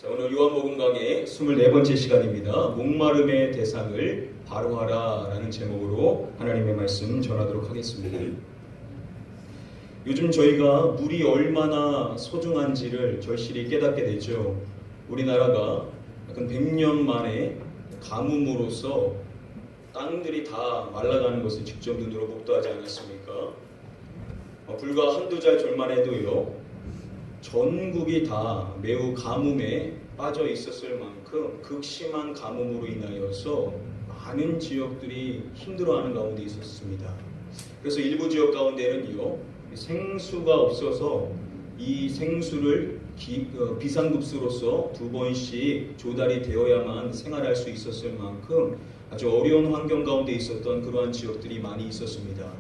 자, 오늘 요한복음 강의 24번째 시간입니다. 목마름의 대상을 바로하라 라는 제목으로 하나님의 말씀 전하도록 하겠습니다. 요즘 저희가 물이 얼마나 소중한지를 절실히 깨닫게 되죠. 우리나라가 약간 100년 만에 가뭄으로써 땅들이 다 말라가는 것을 직접 눈으로 목도하지 않았습니까? 불과 한두 달 전만 해도요, 전국이 다 매우 가뭄에 빠져 있었을 만큼 극심한 가뭄으로 인하여서 많은 지역들이 힘들어하는 가운데 있었습니다. 그래서 일부 지역 가운데는요, 생수가 없어서 이 생수를 비상급수로서 2번씩 조달이 되어야만 생활할 수 있었을 만큼 아주 어려운 환경 가운데 있었던 그러한 지역들이 많이 있었습니다.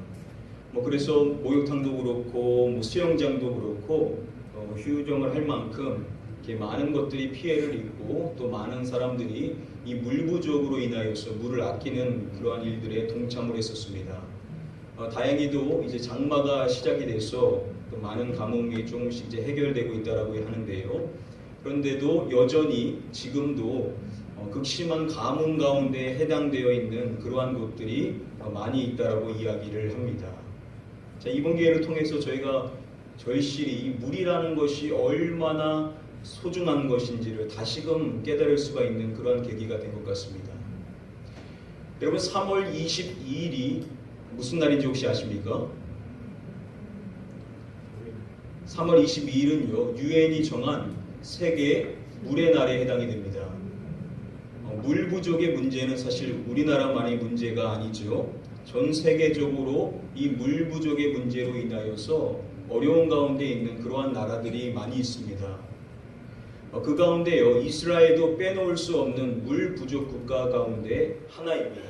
그래서 목욕탕도 그렇고 수영장도 그렇고 휴정을 할 만큼 이렇게 많은 것들이 피해를 입고 또 많은 사람들이 이 물 부족으로 인하여서 물을 아끼는 그러한 일들에 동참을 했었습니다. 다행히도 이제 장마가 시작이 돼서 또 많은 가뭄이 조금씩 이제 해결되고 있다라고 하는데요. 그런데도 여전히 지금도 극심한 가뭄 가운데 해당되어 있는 그러한 곳들이 많이 있다라고 이야기를 합니다. 자, 이번 기회를 통해서 저희가 절실히 물이라는 것이 얼마나 소중한 것인지를 다시금 깨달을 수가 있는 그런 계기가 된 것 같습니다. 여러분, 3월 22일이 무슨 날인지 혹시 아십니까? 3월 22일은요, 유엔이 정한 세계 물의 날에 해당이 됩니다. 물 부족의 문제는 사실 우리나라만의 문제가 아니죠. 전 세계적으로 이 물 부족의 문제로 인하여서 어려운 가운데 있는 그러한 나라들이 많이 있습니다. 그 가운데요, 이스라엘도 빼놓을 수 없는 물 부족 국가 가운데 하나입니다.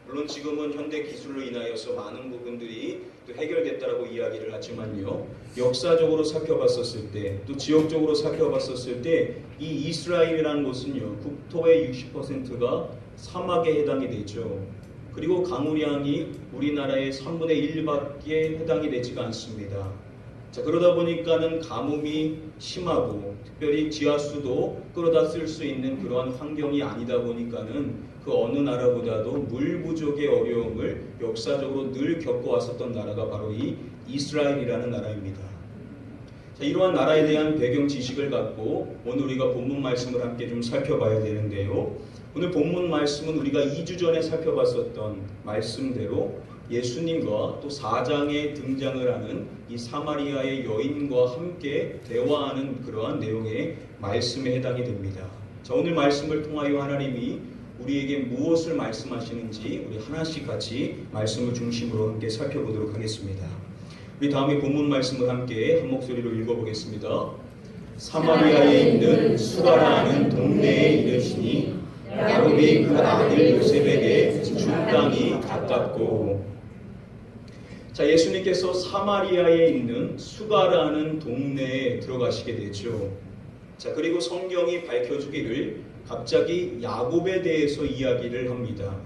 물론 지금은 현대 기술로 인하여서 많은 부분들이 또 해결됐다라고 이야기를 하지만요, 역사적으로 살펴봤었을 때, 또 지역적으로 살펴봤었을 때 이 이스라엘이라는 곳은요, 국토의 60%가 사막에 해당이 되죠. 그리고 강우량이 우리나라의 3분의 1밖에 해당이 되지가 않습니다. 자, 그러다 보니까는 가뭄이 심하고 특별히 지하수도 끌어다 쓸 수 있는 그러한 환경이 아니다 보니까는 그 어느 나라보다도 물 부족의 어려움을 역사적으로 늘 겪어왔었던 나라가 바로 이 이스라엘이라는 나라입니다. 자, 이러한 나라에 대한 배경 지식을 갖고 오늘 우리가 본문 말씀을 함께 좀 살펴봐야 되는데요. 오늘 본문 말씀은 우리가 2주 전에 살펴봤었던 말씀대로 예수님과 또 4장에 등장을 하는 이 사마리아의 여인과 함께 대화하는 그러한 내용의 말씀에 해당이 됩니다. 자, 오늘 말씀을 통하여 하나님이 우리에게 무엇을 말씀하시는지 우리 하나씩 같이 말씀을 중심으로 함께 살펴보도록 하겠습니다. 우리 다음에 본문 말씀을 함께 한 목소리로 읽어보겠습니다. 사마리아에 있는 수가라는 동네에 이르시니 야곱이 그 아들 요셉에게 주 땅이 가깝고. 자, 예수님께서 사마리아에 있는 수가라는 동네에 들어가시게 되죠. 자, 그리고 성경이 밝혀주기를 갑자기 야곱에 대해서 이야기를 합니다.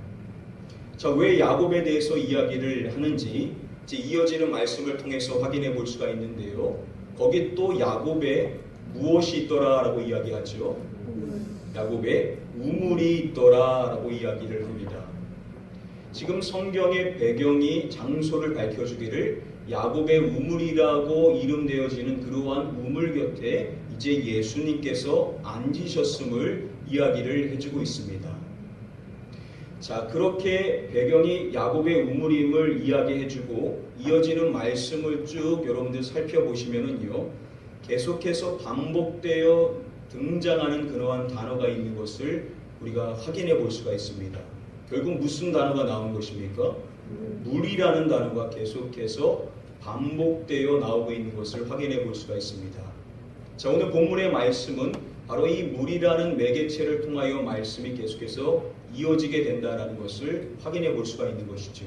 자, 왜 야곱에 대해서 이야기를 하는지 이제 이어지는 말씀을 통해서 확인해 볼 수가 있는데요. 거기 또 야곱에 무엇이 있더라라고 이야기하죠. 야곱에 우물이 있더라라고 이야기를 합니다. 지금 성경의 배경이 장소를 밝혀주기를 야곱의 우물이라고 이름되어지는 그러한 우물 곁에 이제 예수님께서 앉으셨음을 이야기를 해주고 있습니다. 자, 그렇게 배경이 야곱의 우물임을 이야기해주고 이어지는 말씀을 쭉 여러분들 살펴보시면은요, 계속해서 반복되어 등장하는 그러한 단어가 있는 것을 우리가 확인해 볼 수가 있습니다. 결국 무슨 단어가 나온 것입니까? 물이라는 단어가 계속해서 반복되어 나오고 있는 것을 확인해 볼 수가 있습니다. 자, 오늘 본문의 말씀은 바로 이 물이라는 매개체를 통하여 말씀이 계속해서 이어지게 된다는 것을 확인해 볼 수가 있는 것이죠.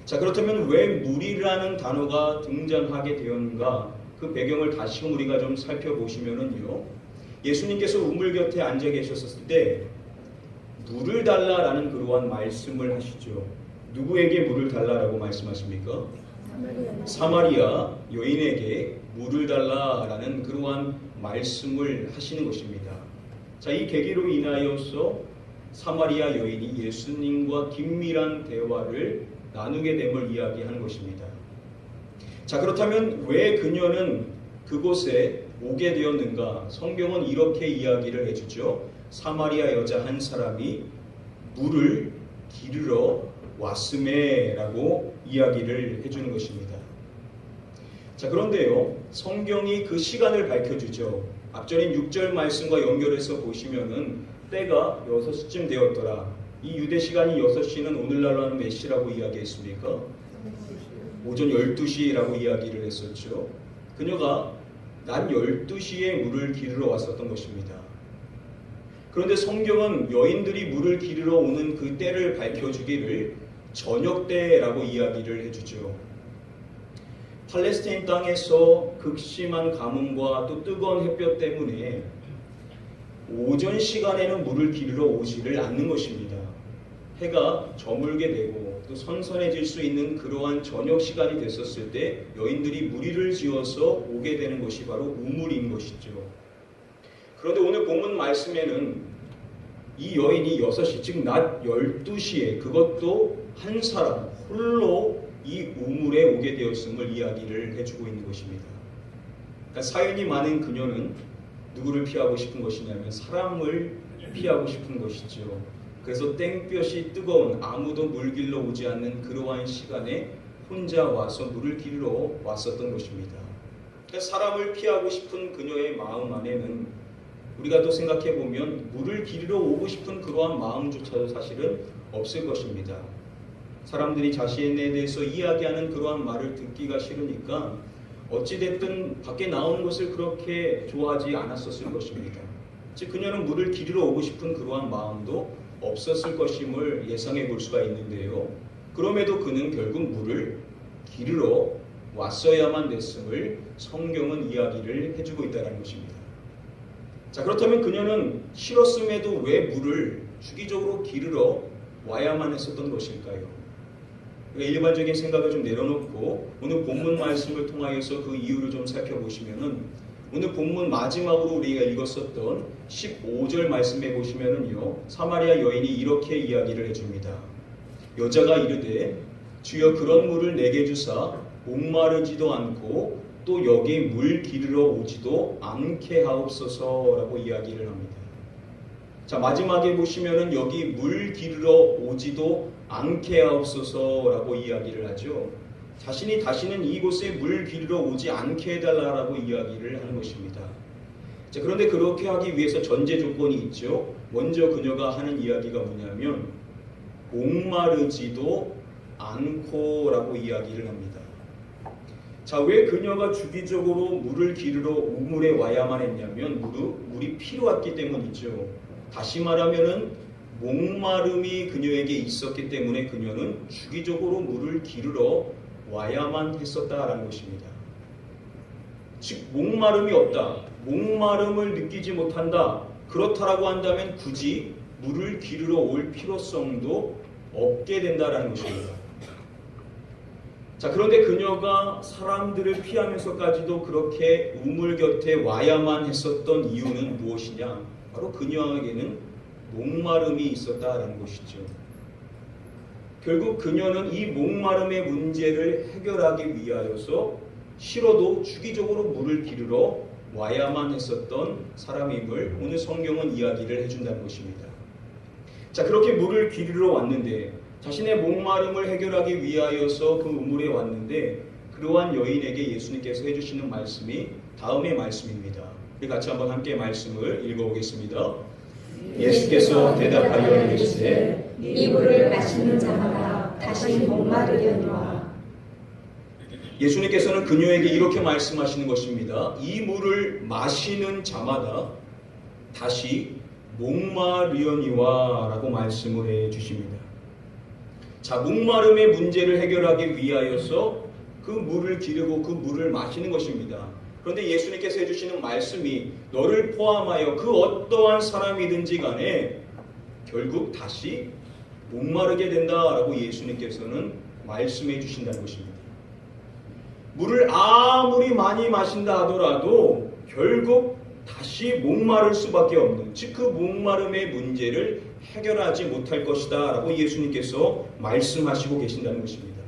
자, 그렇다면 왜 물이라는 단어가 등장하게 되었는가? 그 배경을 다시금 우리가 좀 살펴보시면은요, 예수님께서 우물 곁에 앉아 계셨을 때 물을 달라라는 그러한 말씀을 하시죠. 누구에게 물을 달라라고 말씀하십니까? 사마리아 여인에게 물을 달라라는 그러한 말씀을 하시는 것입니다. 자, 이 계기로 인하여서 사마리아 여인이 예수님과 긴밀한 대화를 나누게 됨을 이야기하는 것입니다. 자, 그렇다면 왜 그녀는 그곳에 오게 되었는가? 성경은 이렇게 이야기를 해주죠. 사마리아 여자 한 사람이 물을 기르러 왔음에 라고 이야기를 해주는 것입니다. 자, 그런데요, 성경이 그 시간을 밝혀주죠. 앞전인 6절 말씀과 연결해서 보시면은 때가 6시쯤 되었더라. 이 유대 시간이 6시는 오늘날로 하는 몇 시라고 이야기했습니까? 오전 12시라고 이야기를 했었죠. 그녀가 낮 12시에 물을 기르러 왔었던 것입니다. 그런데 성경은 여인들이 물을 기르러 오는 그 때를 밝혀주기를 저녁때라고 이야기를 해주죠. 팔레스타인 땅에서 극심한 가뭄과 또 뜨거운 햇볕 때문에 오전 시간에는 물을 기르러 오지를 않는 것입니다. 해가 저물게 되고 또 선선해질 수 있는 그러한 저녁 시간이 됐었을 때 여인들이 무리를 지어서 오게 되는 것이 바로 우물인 것이죠. 그런데 오늘 본문 말씀에는 이 여인이 6시, 즉 낮 12시에 그것도 한 사람 홀로 이 우물에 오게 되었음을 이야기를 해주고 있는 것입니다. 그러니까 사연이 많은 그녀는 누구를 피하고 싶은 것이냐면 사람을 피하고 싶은 것이죠. 그래서 땡볕이 뜨거운 아무도 물 길러 오지 않는 그러한 시간에 혼자 와서 물을 길러 왔었던 것입니다. 그러니까 사람을 피하고 싶은 그녀의 마음 안에는 우리가 또 생각해 보면 물을 기르러 오고 싶은 그러한 마음조차도 사실은 없을 것입니다. 사람들이 자신에 대해서 이야기하는 그러한 말을 듣기가 싫으니까 어찌됐든 밖에 나오는 것을 그렇게 좋아하지 않았었을 것입니다. 즉 그녀는 물을 기르러 오고 싶은 그러한 마음도 없었을 것임을 예상해 볼 수가 있는데요. 그럼에도 그는 결국 물을 기르러 왔어야만 됐음을 성경은 이야기를 해주고 있다는 것입니다. 자, 그렇다면 그녀는 싫었음에도 왜 물을 주기적으로 기르러 와야만 했었던 것일까요? 일반적인 생각을 좀 내려놓고 오늘 본문 말씀을 통하여서 그 이유를 좀 살펴보시면은 오늘 본문 마지막으로 우리가 읽었었던 15절 말씀에 보시면은요, 사마리아 여인이 이렇게 이야기를 해줍니다. 여자가 이르되 주여 그런 물을 내게 주사 목마르지도 않고 또 여기 물 기르러 오지도 않게 하옵소서라고 이야기를 합니다. 자, 마지막에 보시면은 여기 물 기르러 오지도 않게 하옵소서라고 이야기를 하죠. 자신이 다시는 이곳에 물 기르러 오지 않게 해달라고 이야기를 하는 것입니다. 자, 그런데 그렇게 하기 위해서 전제 조건이 있죠. 먼저 그녀가 하는 이야기가 뭐냐면 목마르지도 않고라고 이야기를 합니다. 자, 왜 그녀가 주기적으로 물을 기르러 우물에 와야만 했냐면 물이 필요했기 때문이죠. 다시 말하면은 목마름이 그녀에게 있었기 때문에 그녀는 주기적으로 물을 기르러 와야만 했었다라는 것입니다. 즉 목마름이 없다, 목마름을 느끼지 못한다, 그렇다라고 한다면 굳이 물을 기르러 올 필요성도 없게 된다라는 것입니다. 자, 그런데 그녀가 사람들을 피하면서까지도 그렇게 우물 곁에 와야만 했었던 이유는 무엇이냐? 바로 그녀에게는 목마름이 있었다라는 것이죠. 결국 그녀는 이 목마름의 문제를 해결하기 위하여서 싫어도 주기적으로 물을 기르러 와야만 했었던 사람임을 오늘 성경은 이야기를 해준다는 것입니다. 자, 그렇게 물을 기르러 왔는데 자신의 목마름을 해결하기 위하여서 그 우물에 왔는데 그러한 여인에게 예수님께서 해주시는 말씀이 다음의 말씀입니다. 우리 같이 한번 함께 말씀을 읽어보겠습니다. 예수께서 대답하여 이르시되 이 물을 마시는 자마다 다시 목마르려니와. 예수님께서는 그녀에게 이렇게 말씀하시는 것입니다. 이 물을 마시는 자마다 다시 목마르려니와 라고 말씀을 해 주십니다. 자, 목마름의 문제를 해결하기 위하여서 그 물을 기르고 그 물을 마시는 것입니다. 그런데 예수님께서 해주시는 말씀이 너를 포함하여 그 어떠한 사람이든지 간에 결국 다시 목마르게 된다라고 예수님께서는 말씀해 주신다는 것입니다. 물을 아무리 많이 마신다 하더라도 결국 다시 목마를 수밖에 없는, 즉 그 목마름의 문제를 해결하지 못할 것이다 라고 예수님께서 말씀하시고 계신다는 것입니다.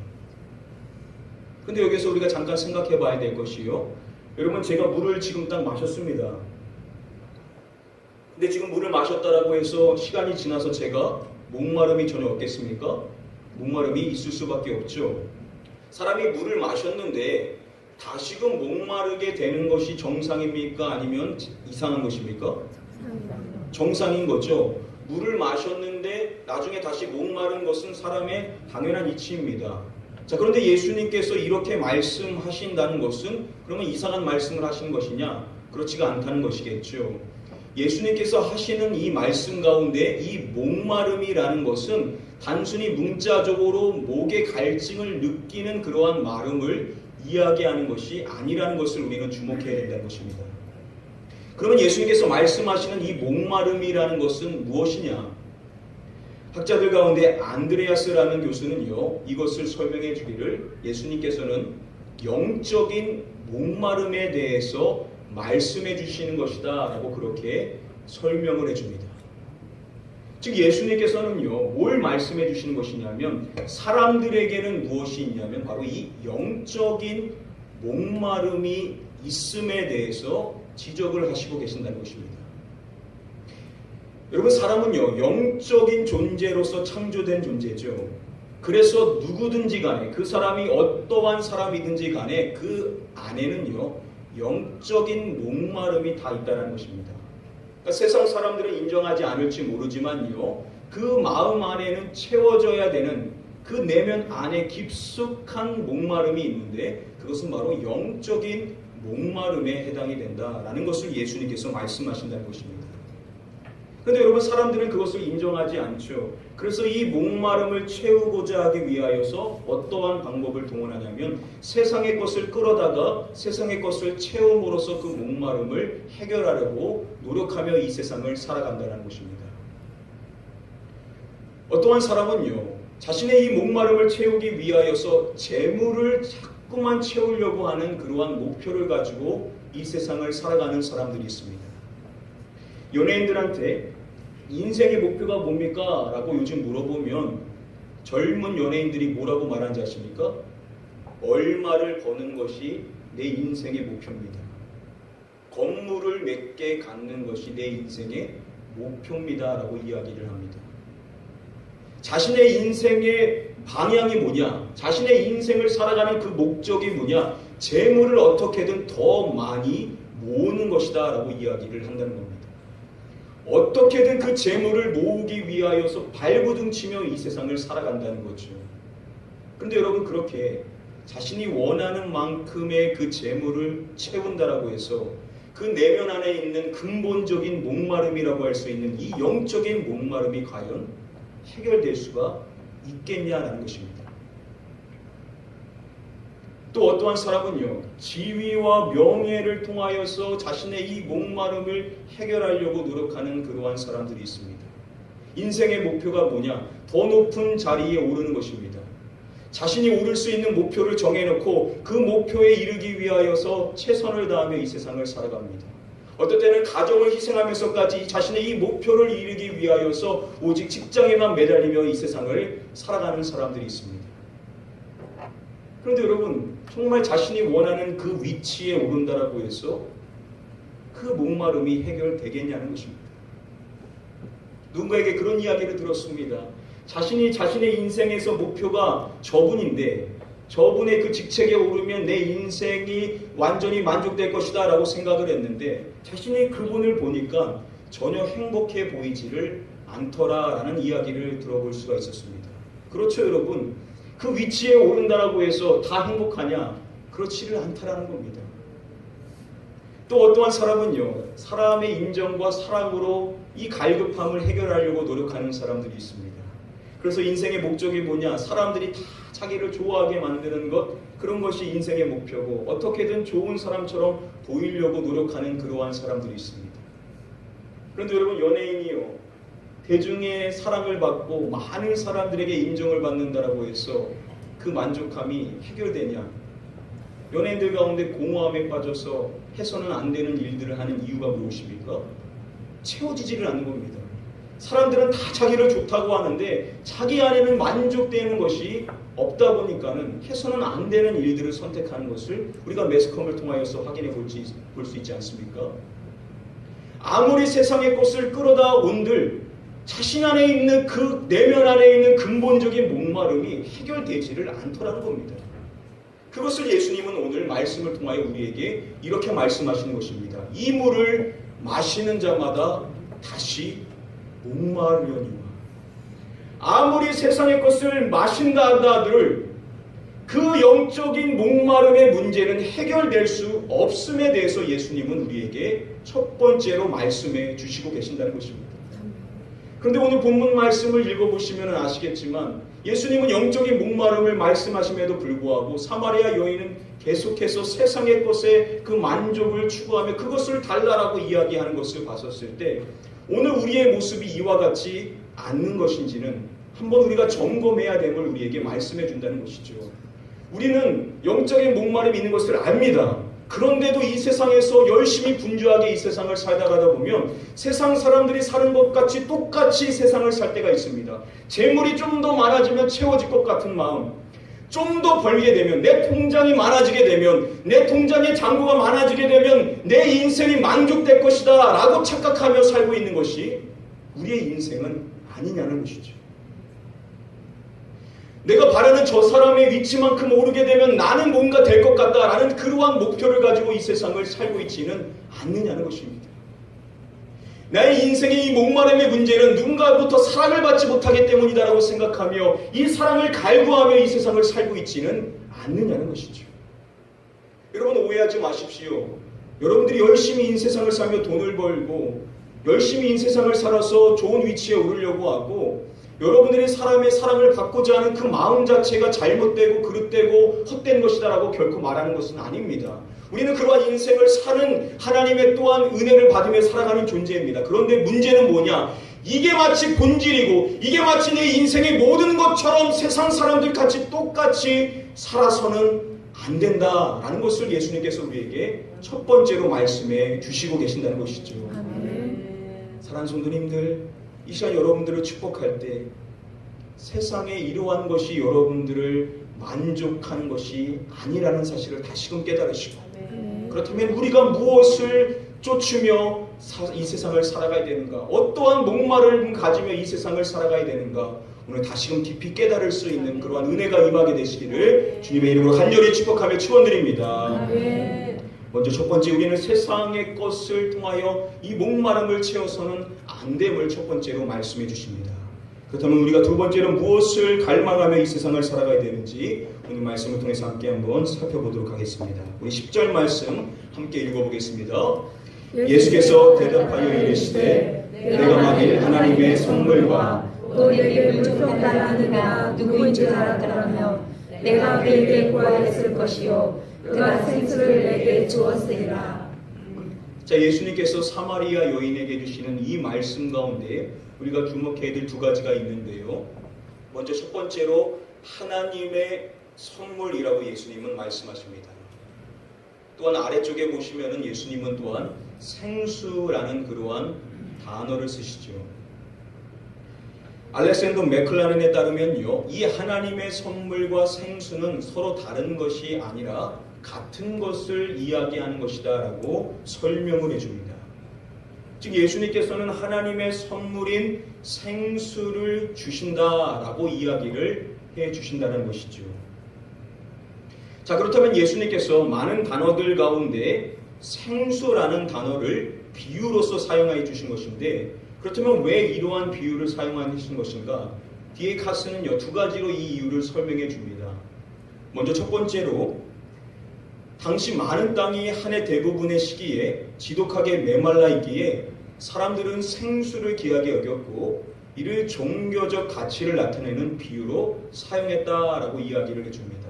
근데 여기서 우리가 잠깐 생각해 봐야 될 것이요, 여러분, 제가 물을 지금 딱 마셨습니다. 근데 지금 물을 마셨다라고 해서 시간이 지나서 제가 목마름이 전혀 없겠습니까? 목마름이 있을 수밖에 없죠. 사람이 물을 마셨는데 다시금 목마르게 되는 것이 정상입니까? 아니면 이상한 것입니까? 정상인 거죠. 물을 마셨는데 나중에 다시 목마른 것은 사람의 당연한 이치입니다. 자, 그런데 예수님께서 이렇게 말씀하신다는 것은 그러면 이상한 말씀을 하시는 것이냐? 그렇지가 않다는 것이겠죠. 예수님께서 하시는 이 말씀 가운데 이 목마름이라는 것은 단순히 문자적으로 목의 갈증을 느끼는 그러한 마름을 이야기하는 것이 아니라는 것을 우리는 주목해야 된다는 것입니다. 그러면 예수님께서 말씀하시는 이 목마름이라는 것은 무엇이냐? 학자들 가운데 안드레아스라는 교수는요, 이것을 설명해 주기를 예수님께서는 영적인 목마름에 대해서 말씀해 주시는 것이다 라고 그렇게 설명을 해줍니다. 즉 예수님께서는요, 뭘 말씀해 주시는 것이냐면 사람들에게는 무엇이 있냐면 바로 이 영적인 목마름이 있음에 대해서 지적을 하시고 계신다는 것입니다. 여러분, 사람은요, 영적인 존재로서 창조된 존재죠. 그래서 누구든지 간에, 그 사람이 어떠한 사람이든지 간에 그 안에는요, 영적인 목마름이 다 있다는 것입니다. 그러니까 세상 사람들은 인정하지 않을지 모르지만요, 그 마음 안에는 채워져야 되는 그 내면 안에 깊숙한 목마름이 있는데 그것은 바로 영적인 목마름에 해당이 된다라는 것을 예수님께서 말씀하신다는 것입니다. 그런데 여러분, 사람들은 그것을 인정하지 않죠. 그래서 이 목마름을 채우고자 하기 위하여서 어떠한 방법을 동원하냐면 세상의 것을 끌어다가 세상의 것을 채움으로써 그 목마름을 해결하려고 노력하며 이 세상을 살아간다는 것입니다. 어떠한 사람은요, 자신의 이 목마름을 채우기 위하여서 재물을 자꾸만 채우려고 하는 그러한 목표를 가지고 이 세상을 살아가는 사람들이 있습니다. 연예인들한테 인생의 목표가 뭡니까? 라고 요즘 물어보면 젊은 연예인들이 뭐라고 말하는지 아십니까? 얼마를 버는 것이 내 인생의 목표입니다. 건물을 몇 개 갖는 것이 내 인생의 목표입니다 라고 이야기를 합니다. 자신의 인생의 방향이 뭐냐? 자신의 인생을 살아가는 그 목적이 뭐냐? 재물을 어떻게든 더 많이 모으는 것이다 라고 이야기를 한다는 겁니다. 어떻게든 그 재물을 모으기 위하여서 발버둥치며 이 세상을 살아간다는 거죠. 그런데 여러분, 그렇게 자신이 원하는 만큼의 그 재물을 채운다라고 해서 그 내면 안에 있는 근본적인 목마름이라고 할 수 있는 이 영적인 목마름이 과연 해결될 수가 있겠냐라는 것입니다. 또 어떠한 사람은요, 지위와 명예를 통하여서 자신의 이 목마름을 해결하려고 노력하는 그러한 사람들이 있습니다. 인생의 목표가 뭐냐? 더 높은 자리에 오르는 것입니다. 자신이 오를 수 있는 목표를 정해놓고 그 목표에 이르기 위하여서 최선을 다하며 이 세상을 살아갑니다. 어떨 때는 가정을 희생하면서까지 자신의 이 목표를 이루기 위하여서 오직 직장에만 매달리며 이 세상을 살아가는 사람들이 있습니다. 그런데 여러분, 정말 자신이 원하는 그 위치에 오른다라고 해서 그 목마름이 해결되겠냐는 것입니다. 누군가에게 그런 이야기를 들었습니다. 자신이 자신의 인생에서 목표가 저분인데 저분의 그 직책에 오르면 내 인생이 완전히 만족될 것이다 라고 생각을 했는데 자신이 그분을 보니까 전혀 행복해 보이지를 않더라라는 이야기를 들어볼 수가 있었습니다. 그렇죠, 여러분. 그 위치에 오른다라고 해서 다 행복하냐? 그렇지를 않다라는 겁니다. 또 어떠한 사람은요, 사람의 인정과 사랑으로 이 갈급함을 해결하려고 노력하는 사람들이 있습니다. 그래서 인생의 목적이 뭐냐? 사람들이 다 자기를 좋아하게 만드는 것, 그런 것이 인생의 목표고 어떻게든 좋은 사람처럼 보이려고 노력하는 그러한 사람들이 있습니다. 그런데 여러분, 연예인이요, 대중의 사랑을 받고 많은 사람들에게 인정을 받는다라고 해서 그 만족함이 해결되냐? 연예인들 가운데 공허함에 빠져서 해서는 안 되는 일들을 하는 이유가 무엇입니까? 채워지지를 않는 겁니다. 사람들은 다 자기를 좋다고 하는데 자기 안에는 만족되는 것이 없다 보니까는 해서는 안 되는 일들을 선택하는 것을 우리가 매스컴을 통하여서 확인해 볼 수 있지 않습니까? 아무리 세상의 것을 끌어다 온들 자신 안에 있는 그 내면 안에 있는 근본적인 목마름이 해결되지를 않더라는 겁니다. 그것을 예수님은 오늘 말씀을 통하여 우리에게 이렇게 말씀하시는 것입니다. 이 물을 마시는 자마다 다시 목마르려니와. 아무리 세상의 것을 마신다 한다들 그 영적인 목마름의 문제는 해결될 수 없음에 대해서 예수님은 우리에게 첫 번째로 말씀해 주시고 계신다는 것입니다. 그런데 오늘 본문 말씀을 읽어보시면 아시겠지만 예수님은 영적인 목마름을 말씀하심에도 불구하고 사마리아 여인은 계속해서 세상의 것에 그 만족을 추구하며 그것을 달라라고 이야기하는 것을 봤었을 때 오늘 우리의 모습이 이와 같지 않는 것인지는 한번 우리가 점검해야 됨을 우리에게 말씀해 준다는 것이죠. 우리는 영적인 목마름이 있는 것을 압니다. 그런데도 이 세상에서 열심히 분주하게 이 세상을 살다 가다 보면 세상 사람들이 사는 것 같이 똑같이 세상을 살 때가 있습니다. 재물이 좀 더 많아지면 채워질 것 같은 마음, 좀 더 벌게 되면, 내 통장이 많아지게 되면, 내 통장에 잔고가 많아지게 되면 내 인생이 만족될 것이다 라고 착각하며 살고 있는 것이 우리의 인생은 아니냐는 것이죠. 내가 바라는 저 사람의 위치만큼 오르게 되면 나는 뭔가 될 것 같다라는 그러한 목표를 가지고 이 세상을 살고 있지는 않느냐는 것입니다. 나의 인생의 이 목마름의 문제는 누군가로부터 사랑을 받지 못하기 때문이다라고 생각하며 이 사랑을 갈구하며 이 세상을 살고 있지는 않느냐는 것이죠. 여러분 오해하지 마십시오. 여러분들이 열심히 이 세상을 살며 돈을 벌고 열심히 이 세상을 살아서 좋은 위치에 오르려고 하고 여러분들이 사람의 사랑을 받고자 하는 그 마음 자체가 잘못되고 그릇되고 헛된 것이다라고 결코 말하는 것은 아닙니다. 우리는 그러한 인생을 사는 하나님의 또한 은혜를 받으며 살아가는 존재입니다. 그런데 문제는 뭐냐? 이게 마치 본질이고 이게 마치 내 인생의 모든 것처럼 세상 사람들 같이 똑같이 살아서는 안 된다라는 것을 예수님께서 우리에게 첫 번째로 말씀해 주시고 계신다는 것이죠. 사랑하는 성도님들, 이 시간 여러분들을 축복할 때 세상에 이러한 것이 여러분들을 만족하는 것이 아니라는 사실을 다시금 깨달으시고 그렇다면 우리가 무엇을 쫓으며 이 세상을 살아가야 되는가, 어떠한 목마름을 가지며 이 세상을 살아가야 되는가, 오늘 다시금 깊이 깨달을 수 있는 그러한 은혜가 임하게 되시기를 주님의 이름으로 간절히 축복하며 축원드립니다. 먼저 첫 번째, 우리는 세상의 것을 통하여 이 목마름을 채워서는 안 됨을 첫 번째로 말씀해 주십니다. 그렇다면 우리가 두 번째로 무엇을 갈망하며 이 세상을 살아가야 되는지 오늘 말씀을 통해서 함께 한번 살펴보도록 하겠습니다. 우리 10절 말씀 함께 읽어보겠습니다. 예수께서 대답하여 이르시되 내가 만일 하나님의 선물과 또 내게 물주러 달라느냐 누구인 줄 알았더라며 내가 그에게 구하였을 것이요 그가 생수를 내게 주었으리라. 자, 예수님께서 사마리아 여인에게 주시는 이 말씀 가운데 우리가 주목해야 될 두 가지가 있는데요. 먼저 첫 번째로 하나님의 선물이라고 예수님은 말씀하십니다. 또한 아래쪽에 보시면은 예수님은 또한 생수라는 그러한 단어를 쓰시죠. 알렉산더 맥클라렌에 따르면요, 이 하나님의 선물과 생수는 서로 다른 것이 아니라 같은 것을 이야기하는 것이다 라고 설명을 해줍니다. 즉 예수님께서는 하나님의 선물인 생수를 주신다라고 이야기를 해주신다는 것이죠. 자, 그렇다면 예수님께서 많은 단어들 가운데 생수라는 단어를 비유로서 사용해 주신 것인데, 그렇다면 왜 이러한 비유를 사용하신 것인가? 뒤에 카스는요, 두 가지로 이 이유를 설명해 줍니다. 먼저 첫 번째로 당시 많은 땅이 한 해 대부분의 시기에 지독하게 메말라 있기에 사람들은 생수를 귀하게 여겼고 이를 종교적 가치를 나타내는 비유로 사용했다라고 이야기를 해줍니다.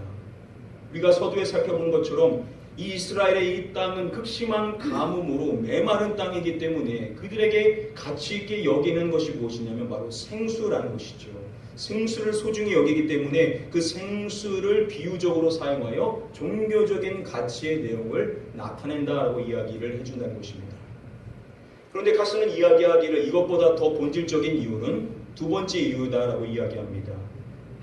우리가 서두에 살펴본 것처럼 이 이스라엘의 이 땅은 극심한 가뭄으로 메마른 땅이기 때문에 그들에게 가치 있게 여기는 것이 무엇이냐면 바로 생수라는 것이죠. 생수를 소중히 여기기 때문에 그 생수를 비유적으로 사용하여 종교적인 가치의 내용을 나타낸다라고 이야기를 해준다는 것입니다. 그런데 가스는 이야기하기를 이것보다 더 본질적인 이유는 두 번째 이유다라고 이야기합니다.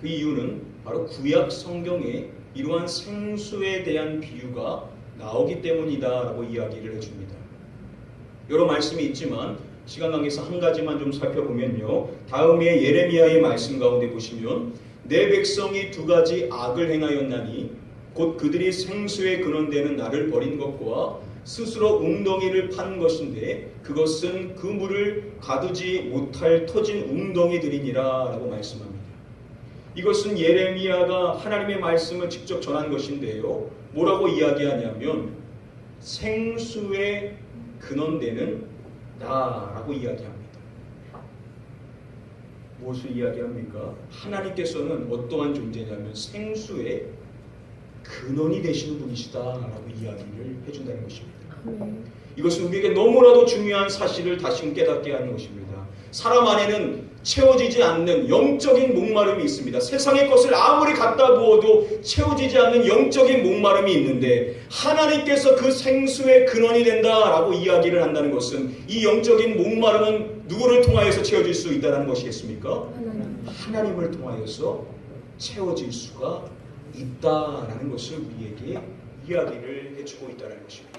그 이유는 바로 구약 성경에 이러한 생수에 대한 비유가 나오기 때문이다라고 이야기를 해줍니다. 여러 말씀이 있지만 시간 관계에서 한 가지만 좀 살펴보면요. 다음에 예레미야의 말씀 가운데 보시면 내 백성이 두 가지 악을 행하였나니 곧 그들이 생수에 근원되는 나를 버린 것과 스스로 웅덩이를 판 것인데 그것은 그 물을 가두지 못할 터진 웅덩이들이니라 라고 말씀합니다. 이것은 예레미야가 하나님의 말씀을 직접 전한 것인데요. 뭐라고 이야기하냐면 생수에 근원되는 나라고 이야기합니다. 무엇을 이야기합니까? 하나님께서는 어떠한 존재냐면 생수의 근원이 되시는 분이시다라고 이야기를 해준다는 것입니다. 이것은 우리에게 너무나도 중요한 사실을 다시금 깨닫게 하는 것입니다. 사람 안에는 채워지지 않는 영적인 목마름이 있습니다. 세상의 것을 아무리 갖다 부어도 채워지지 않는 영적인 목마름이 있는데 하나님께서 그 생수의 근원이 된다라고 이야기를 한다는 것은 이 영적인 목마름은 누구를 통하여서 채워질 수 있다는 것이겠습니까? 하나님을 통하여서 채워질 수가 있다라는 것을 우리에게 이야기를 해주고 있다는 것입니다.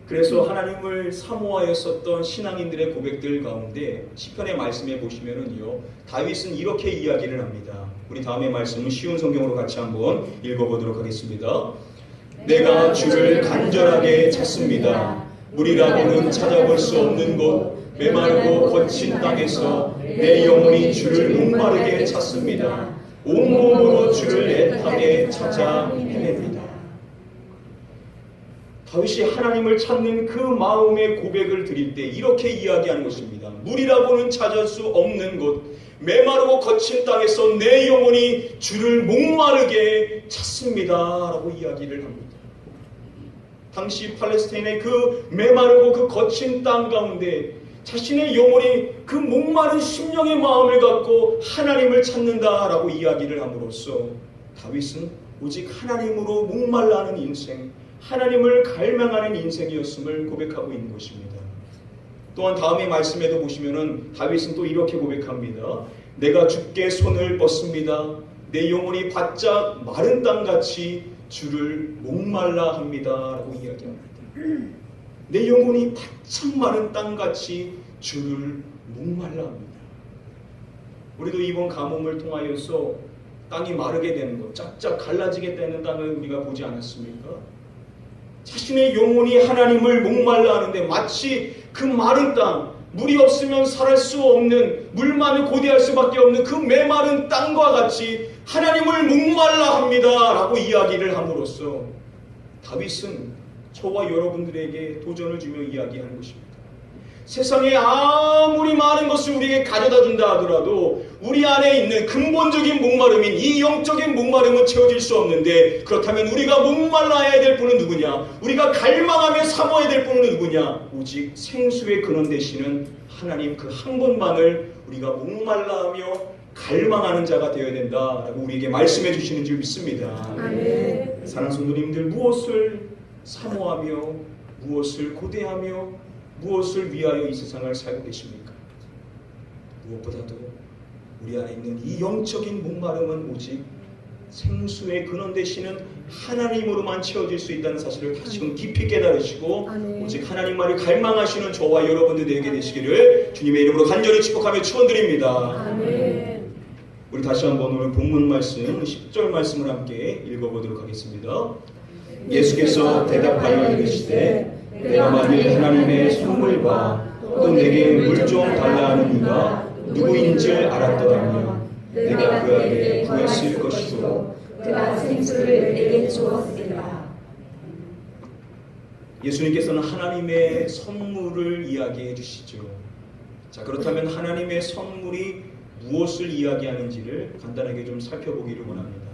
그래서 하나님을 사모하였었던 신앙인들의 고백들 가운데 시편의 말씀에 보시면은요, 다윗은 이렇게 이야기를 합니다. 우리 다음의 말씀은 쉬운 성경으로 같이 한번 읽어보도록 하겠습니다. 내가 주를 간절하게 찾습니다. 물이라고는 찾아볼 수 없는 곳, 메마르고 거친 땅에서 내 영혼이 주를 목마르게 찾습니다. 온몸으로 주를 애타게 찾아 헤맵니다. 다윗이 하나님을 찾는 그 마음의 고백을 드릴 때 이렇게 이야기하는 것입니다. 물이라고는 찾을 수 없는 곳, 메마르고 거친 땅에서 내 영혼이 주를 목마르게 찾습니다 라고 이야기를 합니다. 당시 팔레스타인의 그 메마르고 그 거친 땅 가운데 자신의 영혼이 그 목마른 심령의 마음을 갖고 하나님을 찾는다라고 이야기를 함으로써 다윗은 오직 하나님으로 목말라 하는 인생, 하나님을 갈망하는 인생이었음을 고백하고 있는 것입니다. 또한 다음의 말씀에도 보시면은 다윗은 또 이렇게 고백합니다. 내가 주께 손을 뻗습니다. 내 영혼이 바짝 마른 땅같이 주를 목말라 합니다 라고 이야기합니다. 내 영혼이 바짝 마른 땅같이 주를 목말라 합니다. 우리도 이번 가뭄을 통하여서 땅이 마르게 되는 것, 짝짝 갈라지게 되는 땅을 우리가 보지 않았습니까? 자신의 영혼이 하나님을 목말라 하는데 마치 그 마른 땅, 물이 없으면 살할 수 없는, 물만을 고대할 수밖에 없는 그 메마른 땅과 같이 하나님을 목말라 합니다 라고 이야기를 함으로써 다윗은 저와 여러분들에게 도전을 주며 이야기하는 것입니다. 세상에 아무리 많은 것을 우리에게 가져다 준다 하더라도 우리 안에 있는 근본적인 목마름인 이 영적인 목마름은 채워질 수 없는데, 그렇다면 우리가 목말라야 될 분은 누구냐? 우리가 갈망하며 사모해야 될 분은 누구냐? 오직 생수의 근원 되시는 하나님 그 한 분만을 우리가 목말라하며 갈망하는 자가 되어야 된다라고 우리에게 말씀해 주시는 줄 믿습니다. 아멘. 사랑하는 성도님들, 무엇을 사모하며 무엇을 고대하며 무엇을 위하여 이 세상을 살고 계십니까? 무엇보다도 우리 안에 있는 이 영적인 목마름은 오직 생수의 근원 되시는 하나님으로만 채워질 수 있다는 사실을 다시금 깊이 깨달으시고 오직 하나님만을 갈망하시는 저와 여러분들 되게 되시기를 주님의 이름으로 간절히 축복하며 축원드립니다. 아멘. 우리 다시 한번 오늘 본문 말씀 10절 말씀을 함께 읽어보도록 하겠습니다. 예수께서 대답하여 이르시되 내가 만일 하나님의 선물과 또 내게 물 좀 달라 하는 이가 누구인 줄 알았더라면 내가 그에게 구했을 것이고 그가 생수를 내게 주었으리라. 예수님께서는 하나님의 선물을 이야기해 주시죠. 자, 그렇다면 하나님의 선물이 무엇을 이야기하는지를 간단하게 좀 살펴보기를 원합니다.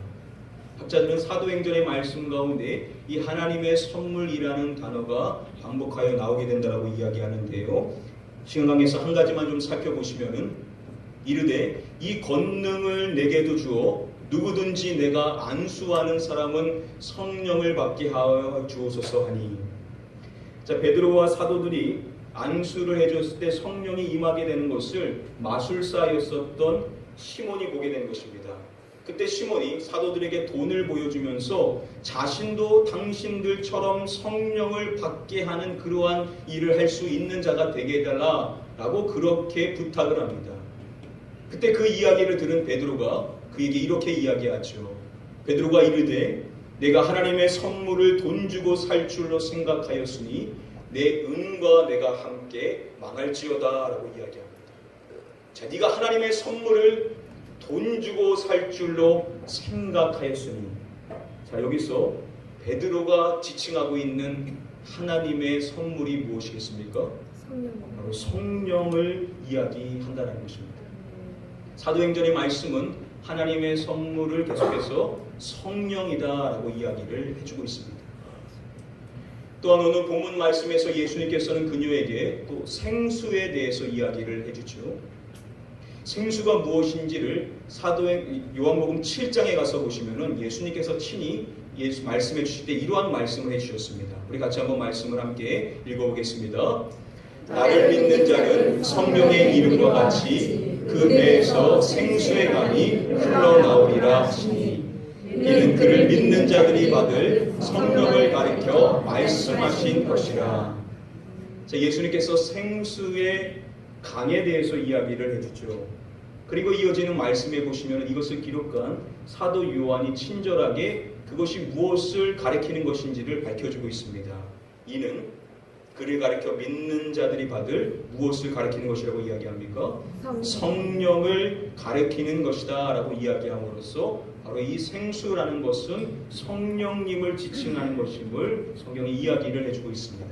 학자들은 사도행전의 말씀 가운데 이 하나님의 선물이라는 단어가 반복하여 나오게 된다고 이야기하는데요. 시간 관계에서 한 가지만 좀 살펴보시면은 이르되 이 권능을 내게도 주어 누구든지 내가 안수하는 사람은 성령을 받게 하여 주옵소서 하니. 자, 베드로와 사도들이 안수를 해줬을 때 성령이 임하게 되는 것을 마술사였었던 시몬이 보게 된 것입니다. 그때 시몬이 사도들에게 돈을 보여주면서 자신도 당신들처럼 성령을 받게 하는 그러한 일을 할 수 있는 자가 되게 해달라라고 그렇게 부탁을 합니다. 그때 그 이야기를 들은 베드로가 그에게 이렇게 이야기하죠. 베드로가 이르되 내가 하나님의 선물을 돈 주고 살 줄로 생각하였으니 내 은과 내가 함께 망할지어다 라고 이야기합니다. 자, 네가 하나님의 선물을 돈 주고 살 줄로 생각하였으니. 자, 여기서 베드로가 지칭하고 있는 하나님의 선물이 무엇이겠습니까? 바로 성령을 이야기한다는 것입니다. 사도행전의 말씀은 하나님의 선물을 계속해서 성령이다라고 이야기를 해주고 있습니다. 또한 오늘 본문 말씀에서 예수님께서는 그녀에게 또 생수에 대해서 이야기를 해주죠. 생수가 무엇인지를 요한복음 7장에 가서 보시면은 예수님께서 친히 말씀해 주실 때 이러한 말씀을 해주셨습니다. 우리 같이 한번 말씀을 함께 읽어보겠습니다. 나를 믿는 자는 성령의 이름과 같이 그 배에서 생수의 강이 흘러나오리라 하시니 이는 그를 믿는 자들이 받을 성령을 가리켜 말씀하신 것이라. 자, 예수님께서 생수의 강에 대해서 이야기를 해주죠. 그리고 이어지는 말씀에 보시면 이것을 기록한 사도 요한이 친절하게 그것이 무엇을 가리키는 것인지를 밝혀주고 있습니다. 이는 그를 가리켜 믿는 자들이 받을 무엇을 가리키는 것이라고 이야기합니까? 성령을 가리키는 것이다 라고 이야기함으로써 바로 이 생수라는 것은 성령님을 지칭하는 것임을 성경이 이야기를 해주고 있습니다.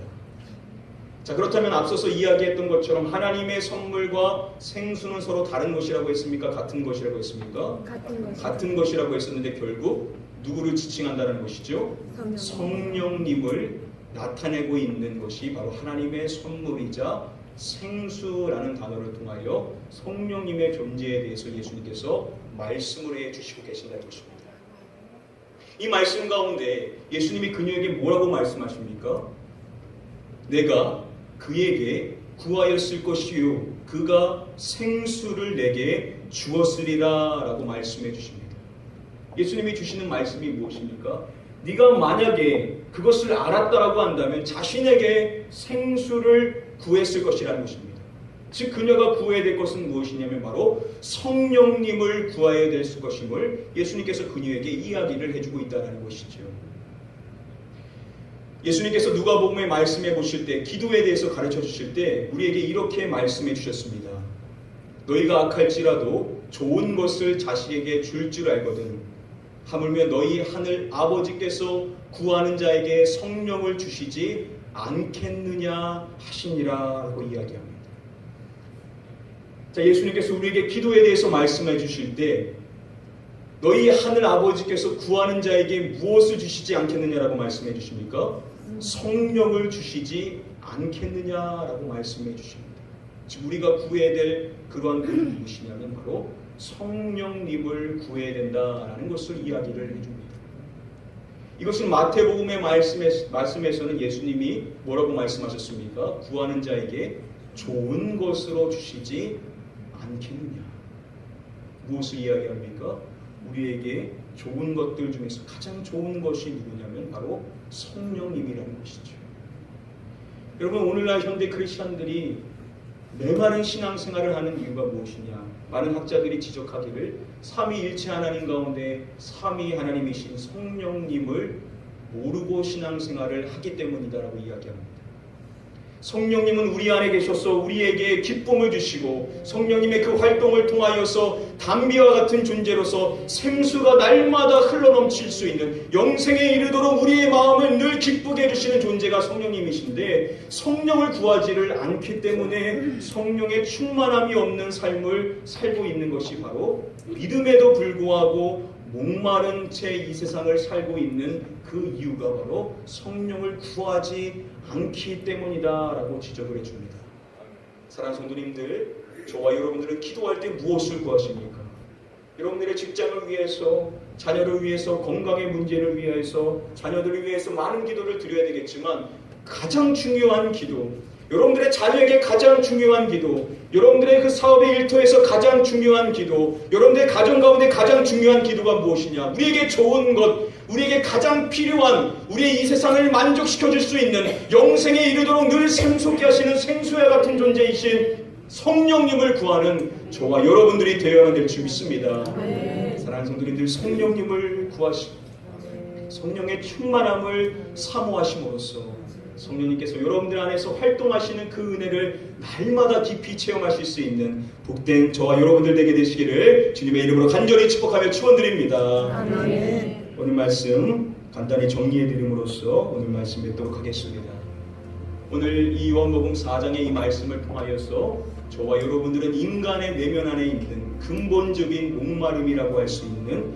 자, 그렇다면 앞서서 이야기했던 것처럼 하나님의 선물과 생수는 서로 다른 것이라고 했습니까? 같은 것이라고 했습니까? 같은 것이라고 했었는데 결국 누구를 지칭한다는 것이죠? 성령님을 나타내고 있는 것이 바로 하나님의 선물이자 생수라는 단어를 통하여 성령님의 존재에 대해서 예수님께서 말씀을 해주시고 계신다는 것입니다. 이 말씀 가운데 예수님이 그녀에게 뭐라고 말씀하십니까? 내가 그에게 구하였을 것이요 그가 생수를 내게 주었으리라 라고 말씀해 주십니다. 예수님이 주시는 말씀이 무엇입니까? 네가 만약에 그것을 알았다라고 한다면 자신에게 생수를 구했을 것이라는 것입니다. 즉 그녀가 구해야 될 것은 무엇이냐면 바로 성령님을 구해야 될 것임을 예수님께서 그녀에게 이야기를 해주고 있다는 것이죠. 예수님께서 누가복음에 말씀해 보실 때 기도에 대해서 가르쳐 주실 때 우리에게 이렇게 말씀해 주셨습니다. 너희가 악할지라도 좋은 것을 자식에게 줄 줄 알거든 하물며 너희 하늘 아버지께서 구하는 자에게 성령을 주시지 않겠느냐 하시니라 라고 이야기합니다. 자, 예수님께서 우리에게 기도에 대해서 말씀해 주실 때 너희 하늘 아버지께서 구하는 자에게 무엇을 주시지 않겠느냐라고 말씀해 주십니까? 성령을 주시지 않겠느냐라고 말씀해 주십니다. 즉 우리가 구해야 될 그러한 분이 무엇이냐면 바로 성령님을 구해야 된다라는 것을 이야기를 해줍니다. 이것은 마태복음의 말씀에서는 예수님이 뭐라고 말씀하셨습니까? 구하는 자에게 좋은 것으로 주시지 않겠느냐. 무엇을 이야기합니까? 우리에게 좋은 것들 중에서 가장 좋은 것이 누구냐면 바로 성령님이라는 것이죠. 여러분 오늘날 현대 크리스천들이 메마른 신앙생활을 하는 이유가 무엇이냐? 많은 학자들이 지적하기를 삼위일체 하나님 가운데 삼위 하나님이신 성령님을 모르고 신앙생활을 하기 때문이다라고 이야기합니다. 성령님은 우리 안에 계셔서 우리에게 기쁨을 주시고 성령님의 그 활동을 통하여서 담비와 같은 존재로서 생수가 날마다 흘러넘칠 수 있는 영생에 이르도록 우리의 마음을 늘 기쁘게 해주시는 존재가 성령님이신데 성령을 구하지를 않기 때문에 성령의 충만함이 없는 삶을 살고 있는 것이 바로 믿음에도 불구하고 목마른 채 이 세상을 살고 있는 그 이유가 바로 성령을 구하지 않기 때문이다 라고 지적을 해줍니다. 사랑하는 성도님들, 저와 여러분들은 기도할 때 무엇을 구하십니까? 여러분들의 직장을 위해서, 자녀를 위해서, 건강의 문제를 위해서, 자녀들을 위해서 많은 기도를 드려야 되겠지만 가장 중요한 기도, 여러분들의 자녀에게 가장 중요한 기도, 여러분들의 그 사업의 일터에서 가장 중요한 기도, 여러분들의 가정 가운데 가장 중요한 기도가 무엇이냐? 우리에게 좋은 것, 우리에게 가장 필요한, 우리의 이 세상을 만족시켜 줄 수 있는, 영생에 이르도록 늘 샘솟게 하시는 생수와 같은 존재이신 성령님을 구하는 저와 여러분들이 되어야 될 줄 믿습니다. 사랑하는 성도님들, 성령님을 구하시고 성령의 충만함을 사모하심으로써 성령님께서 여러분들 안에서 활동하시는 그 은혜를 날마다 깊이 체험하실 수 있는 복된 저와 여러분들 되게 되시기를 주님의 이름으로 간절히 축복하며 축원드립니다. 아멘. 오늘 말씀 간단히 정리해드림으로써 오늘 말씀 맺도록 하겠습니다. 오늘 이 요한복음 4장의 이 말씀을 통하여서 저와 여러분들은 인간의 내면 안에 있는 근본적인 목마름이라고 할 수 있는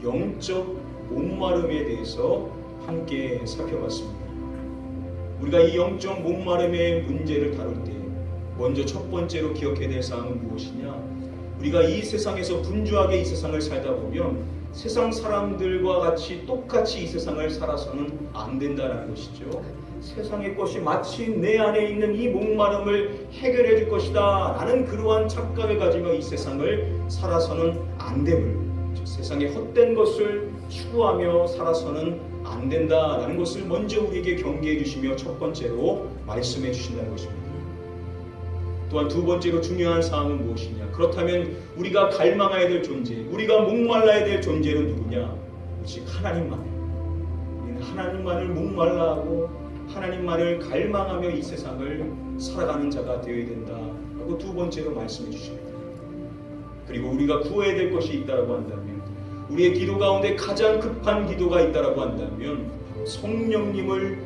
영적 목마름에 대해서 함께 살펴봤습니다. 우리가 이 영적 목마름의 문제를 다룰 때 먼저 첫 번째로 기억해야 될 사항은 무엇이냐? 우리가 이 세상에서 분주하게 이 세상을 살다 보면 세상 사람들과 같이 똑같이 이 세상을 살아서는 안 된다는 것이죠. 세상의 것이 마치 내 안에 있는 이 목마름을 해결해 줄 것이다 라는 그러한 착각을 가지며 이 세상을 살아서는 안 됨을, 즉 세상의 헛된 것을 추구하며 살아서는 안 된다라는 것을 먼저 우리에게 경계해 주시며 첫 번째로 말씀해 주신다는 것입니다. 또한 두 번째로 중요한 사항은 무엇이냐? 그렇다면 우리가 갈망해야 될 존재, 우리가 목말라야 될 존재는 누구냐? 오직 하나님만. 우리는 하나님만을 목말라 하고 하나님만을 갈망하며 이 세상을 살아가는 자가 되어야 된다라고 두 번째로 말씀해 주십니다. 그리고 우리가 구해야 될 것이 있다라고 한다면, 우리의 기도 가운데 가장 급한 기도가 있다라고 한다면 성령님을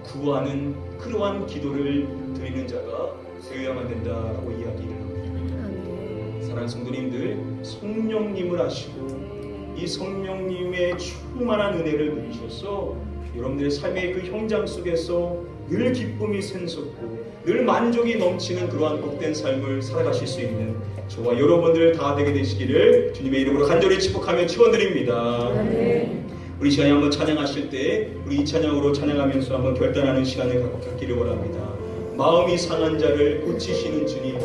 구하는 그러한 기도를 드리는 자가 되어야만 된다라고 이야기를 합니다. 사랑하는 성도님들, 성령님을 아시고 이 성령님의 충만한 은혜를 누리셔서 여러분들의 삶의 그 현장 속에서 늘 기쁨이 샘솟고 늘 만족이 넘치는 그러한 복된 삶을 살아가실 수 있는 저와 여러분들 다 되게 되시기를 주님의 이름으로 간절히 축복하며 축원드립니다. 우리 시간에 한번 찬양하실 때 우리 이 찬양으로 찬양하면서 한번 결단하는 시간을 갖기를 원합니다. 마음이 상한 자를 고치시는 주님,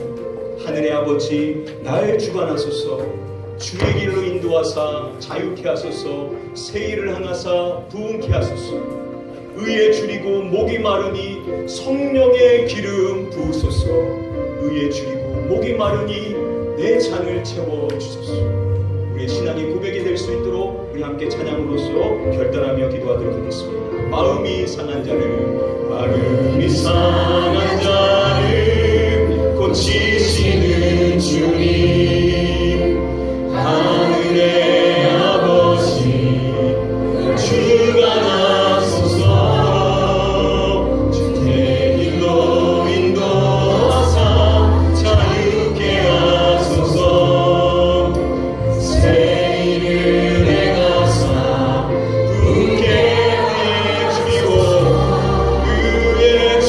하늘의 아버지, 날 주관하소서. 주의 길로 인도하사 자유케 하소서. 새 일을 행하사 부흥케 하소서. 의에 줄이고 목이 마르니 성령의 기름 부으소서. 의에 줄이고 목이 마르니 내 잔을 채워주소서. 우리의 신앙의 고백이 될 수 있도록 우리 함께 찬양으로서 결단하며 기도하도록 하겠습니다. 마음이 상한 자를 고치시는 주님, 하늘의 아버지, 주관하소서. 주의 길로 인도하사 자유케 하소서. 새 일을 행하사 부흥케 해 주시고 의에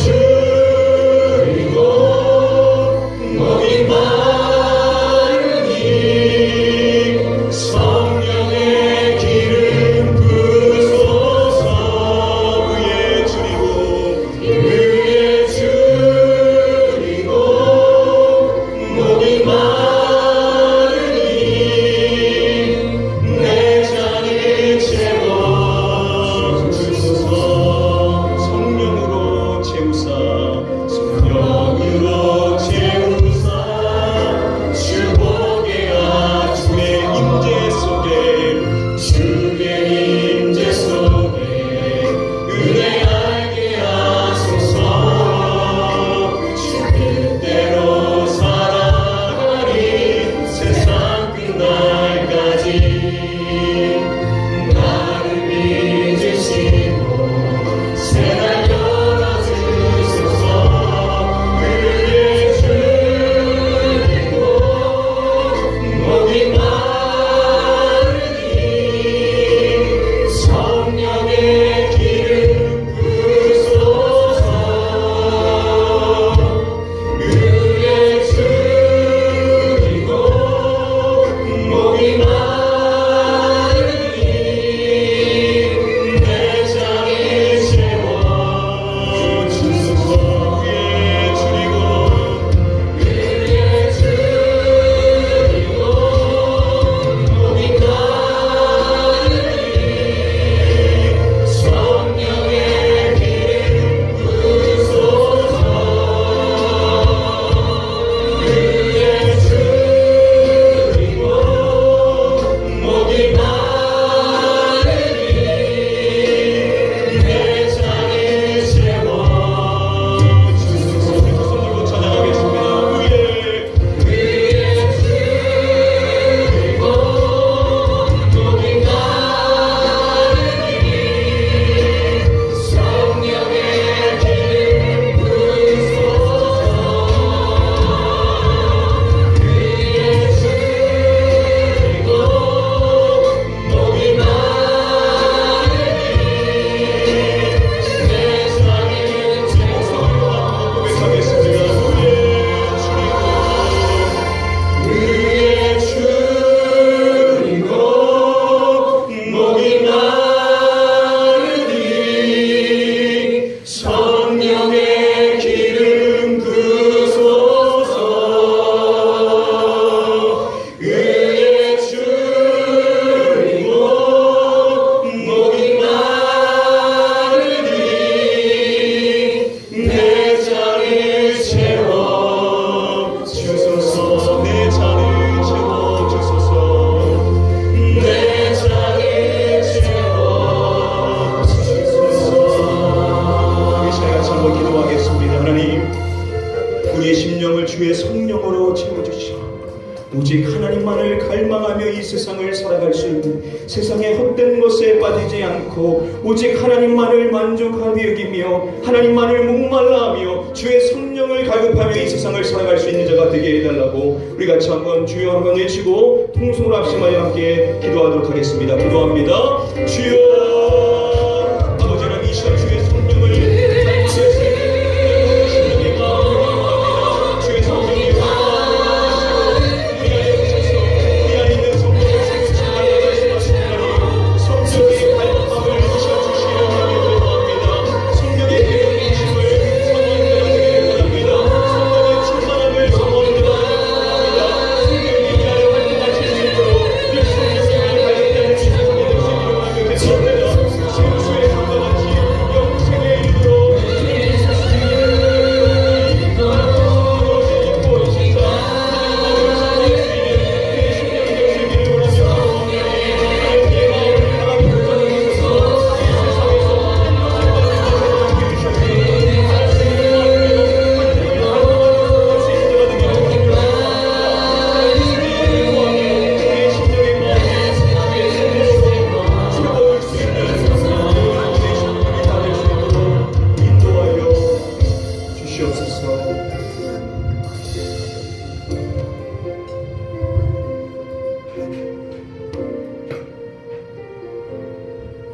우리의 심령을 주의 성령으로 채워주시고 오직 하나님만을 갈망하며 이 세상을 살아갈 수 있는, 세상의 헛된 것에 빠지지 않고 오직 하나님만을 만족하며 여기며 하나님만을 목말라하며 주의 성령을 갈급하며 이 세상을 살아갈 수 있는 자가 되게 해달라고 우리 같이 한번 주여 한번 외치고 통성으로 합심하여 함께 기도하도록 하겠습니다. 기도합니다. 주여, 아버지는 이 시간 주의 성령을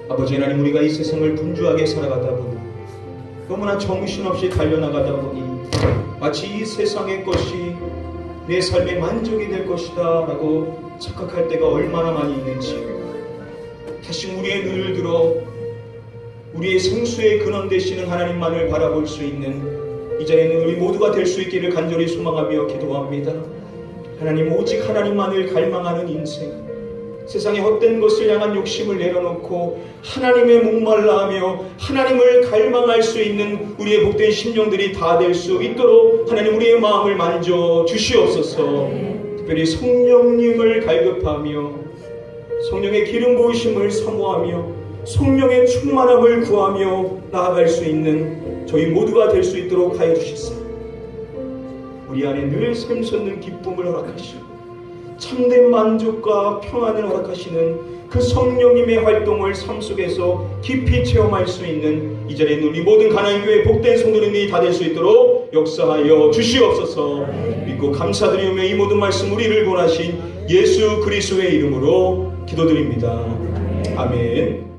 아버지 하나님, 우리가 이 세상을 분주하게 살아가다 보니 너무나 정신없이 달려나가다 보니 마치 이 세상의 것이 내 삶의 만족이 될 것이다 라고 착각할 때가 얼마나 많이 있는지, 다시 우리의 눈을 들어 우리의 생수의 근원 되시는 하나님만을 바라볼 수 있는 이 자리에는 우리 모두가 될 수 있기를 간절히 소망하며 기도합니다. 하나님, 오직 하나님만을 갈망하는 인생, 세상의 헛된 것을 향한 욕심을 내려놓고 하나님의 목말라하며 하나님을 갈망할 수 있는 우리의 복된 심령들이 다 될 수 있도록 하나님 우리의 마음을 만져 주시옵소서. 특별히 성령님을 갈급하며 성령의 기름 부으심을 사모하며 성령의 충만함을 구하며 나아갈 수 있는 저희 모두가 될 수 있도록 하여 주시옵소서. 우리 안에 늘 샘솟는 기쁨을 허락하시고 참된 만족과 평안을 허락하시는 그 성령님의 활동을 삶 속에서 깊이 체험할 수 있는 이 자리에 있는 우리 모든 가나안교회 복된 성도님이 다 될 수 있도록 역사하여 주시옵소서. 믿고 감사드리며 이 모든 말씀 우리를 권하신 예수 그리스도의 이름으로 기도드립니다. 아멘.